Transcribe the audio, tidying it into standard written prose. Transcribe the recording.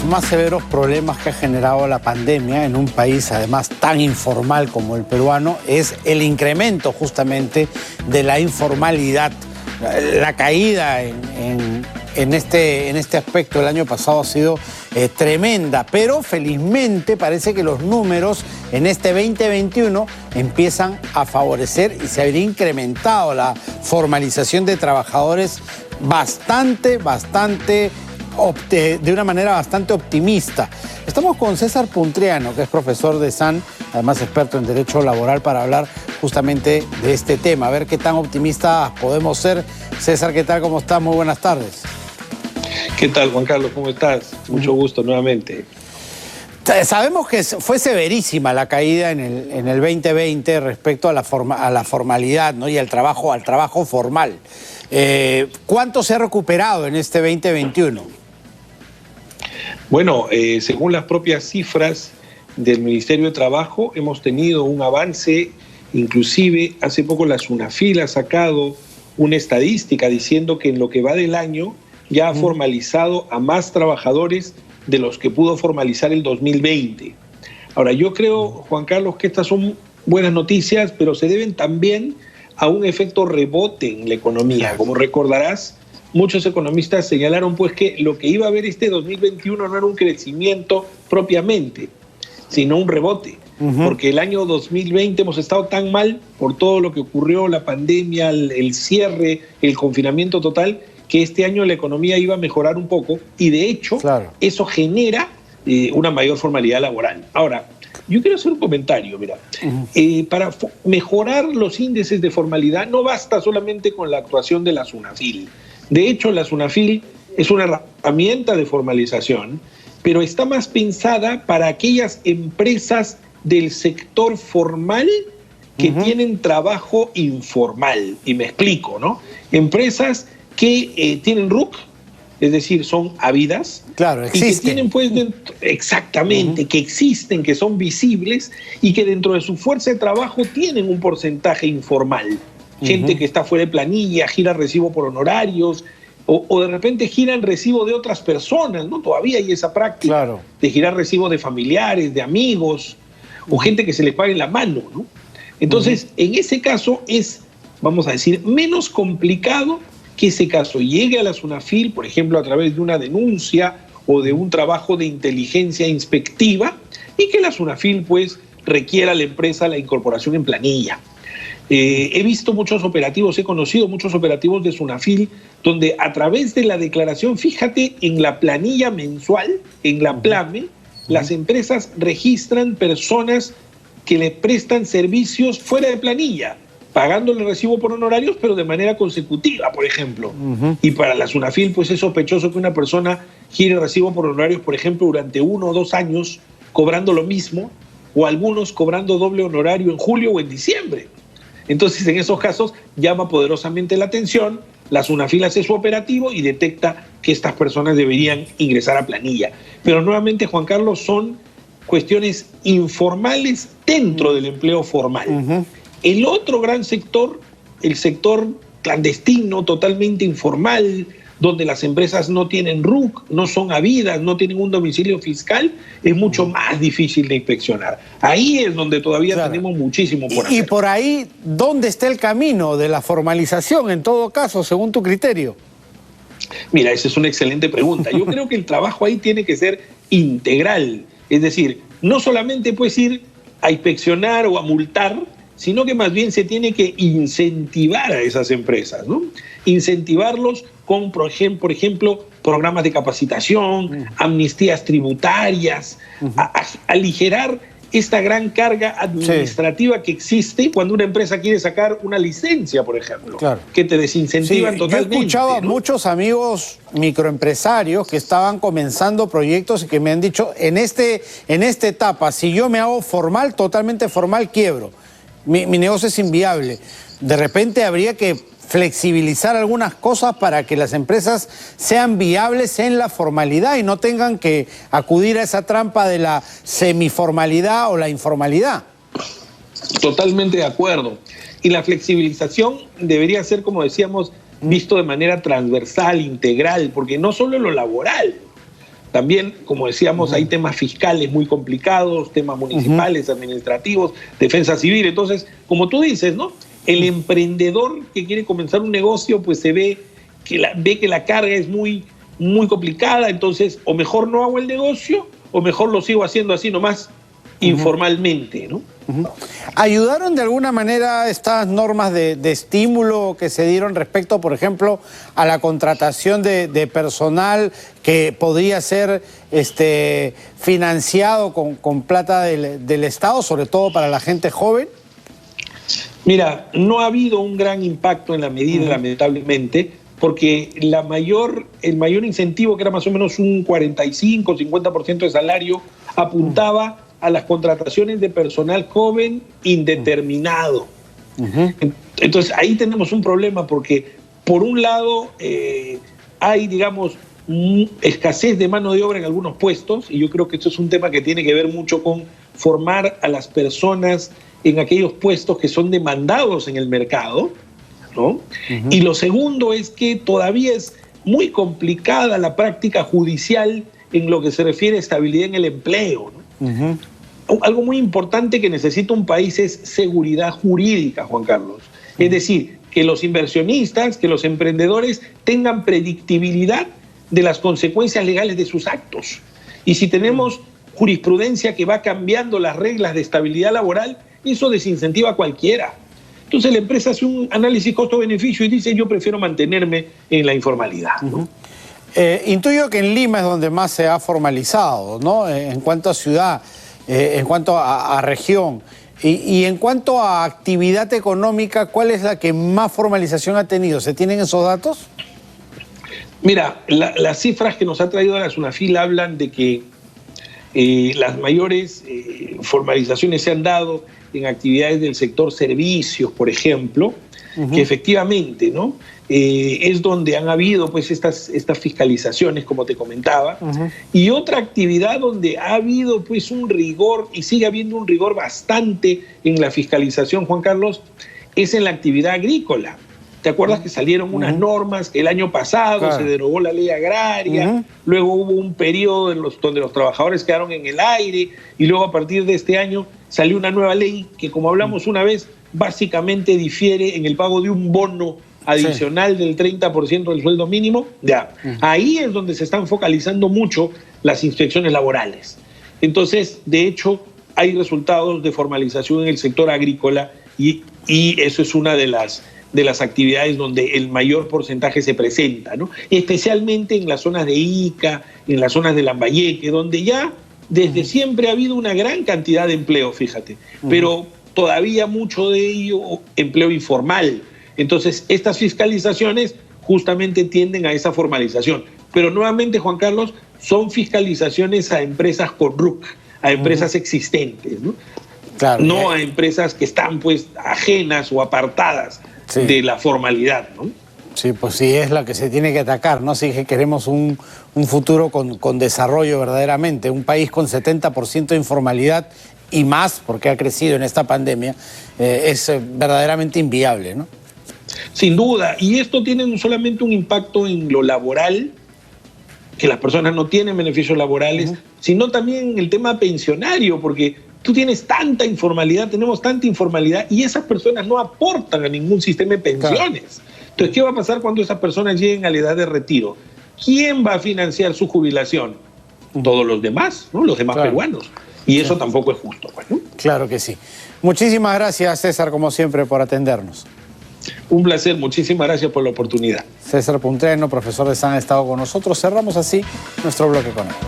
más severos problemas que ha generado la pandemia en un país además tan informal como el peruano es el incremento justamente de la informalidad. La caída en este aspecto el año pasado ha sido tremenda, pero felizmente parece que los números en este 2021 empiezan a favorecer y se habría incrementado la formalización de trabajadores de una manera bastante optimista. Estamos con César Puntriano, que es profesor de SAN, además experto en Derecho Laboral, para hablar justamente de este tema. A ver qué tan optimistas podemos ser. César, ¿qué tal? ¿Cómo estás? Muy buenas tardes. ¿Qué tal, Juan Carlos? ¿Cómo estás? Mucho gusto nuevamente. Sabemos que fue severísima la caída en el 2020 respecto a la formalidad, ¿no? Y al trabajo formal. ¿Cuánto se ha recuperado en este 2021? Bueno, según las propias cifras del Ministerio de Trabajo, hemos tenido un avance. Inclusive, hace poco la SUNAFIL ha sacado una estadística diciendo que en lo que va del año ya ha formalizado a más trabajadores de los que pudo formalizar el 2020. Ahora, yo creo, Juan Carlos, que estas son buenas noticias, pero se deben también a un efecto rebote en la economía. Como recordarás, muchos economistas señalaron pues que lo que iba a haber este 2021 no era un crecimiento propiamente, sino un rebote. Porque el año 2020 hemos estado tan mal por todo lo que ocurrió, la pandemia, el cierre, el confinamiento total, que este año la economía iba a mejorar un poco y de hecho eso genera una mayor formalidad laboral. Ahora, yo quiero hacer un comentario, mira. Para mejorar los índices de formalidad no basta solamente con la actuación de la SUNAFIL. De hecho, la SUNAFIL es una herramienta de formalización, pero está más pensada para aquellas empresas del sector formal que tienen trabajo informal. Y me explico, ¿no? Empresas que tienen RUC, es decir, son habidas. Claro, existen. Y que tienen, pues, exactamente, que existen, que son visibles y que dentro de su fuerza de trabajo tienen un porcentaje informal. Gente que está fuera de planilla, gira recibo por honorarios, o de repente giran recibo de otras personas, ¿no? Todavía hay esa práctica de girar recibo de familiares, de amigos, o gente que se le paga en la mano, ¿no? Entonces, en ese caso es, vamos a decir, menos complicado que ese caso llegue a la SUNAFIL, por ejemplo, a través de una denuncia o de un trabajo de inteligencia inspectiva, y que la SUNAFIL, pues, requiera a la empresa la incorporación en planilla. He visto muchos operativos, he conocido muchos operativos de SUNAFIL, donde a través de la declaración, fíjate, en la planilla mensual, en la PLAME, las empresas registran personas que le prestan servicios fuera de planilla, pagándole recibo por honorarios, pero de manera consecutiva, por ejemplo. Y para la SUNAFIL, pues es sospechoso que una persona gire recibo por honorarios, por ejemplo, durante 1 o 2 años, cobrando lo mismo, o algunos cobrando doble honorario en julio o en diciembre. Entonces, en esos casos, llama poderosamente la atención, la SUNAFIL hace su operativo y detecta que estas personas deberían ingresar a planilla. Pero nuevamente, Juan Carlos, son cuestiones informales dentro del empleo formal. El otro gran sector, el sector clandestino, totalmente informal, donde las empresas no tienen RUC, no son habidas, no tienen un domicilio fiscal, es mucho más difícil de inspeccionar. Ahí es donde todavía tenemos muchísimo por hacer. Y por ahí, ¿dónde está el camino de la formalización, en todo caso, según tu criterio? Mira, esa es una excelente pregunta. Yo creo que el trabajo ahí tiene que ser integral. Es decir, no solamente puedes ir a inspeccionar o a multar, sino que más bien se tiene que incentivar a esas empresas, ¿no? Incentivarlos con, por ejemplo, programas de capacitación, amnistías tributarias, aligerar esta gran carga administrativa que existe cuando una empresa quiere sacar una licencia, por ejemplo, que te desincentivan totalmente. Yo he escuchado a muchos amigos microempresarios que estaban comenzando proyectos y que me han dicho, en esta etapa, si yo me hago formal, totalmente formal, quiebro. Mi negocio es inviable. De repente habría que flexibilizar algunas cosas para que las empresas sean viables en la formalidad y no tengan que acudir a esa trampa de la semiformalidad o la informalidad. Totalmente de acuerdo. Y la flexibilización debería ser, como decíamos, visto de manera transversal, integral, porque no solo lo laboral, también, como decíamos, hay temas fiscales muy complicados, temas municipales, administrativos, defensa civil. Entonces, como tú dices, ¿no? El emprendedor que quiere comenzar un negocio, pues se ve que la carga es muy complicada, entonces o mejor no hago el negocio o mejor lo sigo haciendo así nomás informalmente, ¿no? ¿Ayudaron de alguna manera estas normas de estímulo que se dieron respecto, por ejemplo, a la contratación de personal que podría ser financiado con plata del Estado, sobre todo para la gente joven? Mira, no ha habido un gran impacto en la medida, lamentablemente, porque el mayor incentivo, que era más o menos un 45-50% de salario, apuntaba a las contrataciones de personal joven indeterminado. Entonces ahí tenemos un problema porque por un lado hay, digamos, escasez de mano de obra en algunos puestos, y yo creo que esto es un tema que tiene que ver mucho con formar a las personas en aquellos puestos que son demandados en el mercado, ¿no? Y lo segundo es que todavía es muy complicada la práctica judicial en lo que se refiere a estabilidad en el empleo, ¿no? Algo muy importante que necesita un país es seguridad jurídica, Juan Carlos. Es decir, que los inversionistas, que los emprendedores tengan predictibilidad de las consecuencias legales de sus actos. Y si tenemos jurisprudencia que va cambiando las reglas de estabilidad laboral, eso desincentiva a cualquiera. Entonces la empresa hace un análisis costo-beneficio y dice: yo prefiero mantenerme en la informalidad, ¿no? Intuyo que en Lima es donde más se ha formalizado, ¿no? En cuanto a ciudad, en cuanto a región. Y en cuanto a actividad económica, ¿cuál es la que más formalización ha tenido? ¿Se tienen esos datos? Mira, las cifras que nos ha traído la SUNAFIL hablan de que las mayores formalizaciones se han dado en actividades del sector servicios, por ejemplo, que efectivamente, ¿no? Es donde han habido pues estas fiscalizaciones, como te comentaba, y otra actividad donde ha habido pues un rigor, y sigue habiendo un rigor bastante en la fiscalización, Juan Carlos, es en la actividad agrícola. ¿Te acuerdas que salieron unas normas que el año pasado se derogó la ley agraria, luego hubo un periodo donde los trabajadores quedaron en el aire, y luego a partir de este año salió una nueva ley que, como hablamos una vez, básicamente difiere en el pago de un bono adicional del 30% del sueldo mínimo? Ya. Ahí es donde se están focalizando mucho las inspecciones laborales. Entonces, de hecho, hay resultados de formalización en el sector agrícola y eso es una de las actividades donde el mayor porcentaje se presenta, ¿no? Especialmente en las zonas de Ica, en las zonas de Lambayeque, donde ya desde siempre ha habido una gran cantidad de empleo, fíjate, pero todavía mucho de ello empleo informal. Entonces, estas fiscalizaciones justamente tienden a esa formalización. Pero nuevamente, Juan Carlos, son fiscalizaciones a empresas con RUC, a empresas existentes, ¿no? Claro, no a empresas que están pues ajenas o apartadas de la formalidad, ¿no? Sí, pues sí, es la que se tiene que atacar, ¿no? Si queremos un futuro con desarrollo verdaderamente, un país con 70% de informalidad y más, porque ha crecido en esta pandemia, es verdaderamente inviable, ¿no? Sin duda, y esto tiene no solamente un impacto en lo laboral, que las personas no tienen beneficios laborales, sino también en el tema pensionario, porque tú tienes tanta informalidad, tenemos tanta informalidad, y esas personas no aportan a ningún sistema de pensiones. Entonces, ¿qué va a pasar cuando esas personas lleguen a la edad de retiro? ¿Quién va a financiar su jubilación? Todos los demás, ¿no? Los demás peruanos. Y eso tampoco es justo, ¿no? Claro que sí. Muchísimas gracias, César, como siempre, por atendernos. Un placer, muchísimas gracias por la oportunidad. César Puntreno, profesor de SAN, ha estado con nosotros. Cerramos así nuestro bloque económico.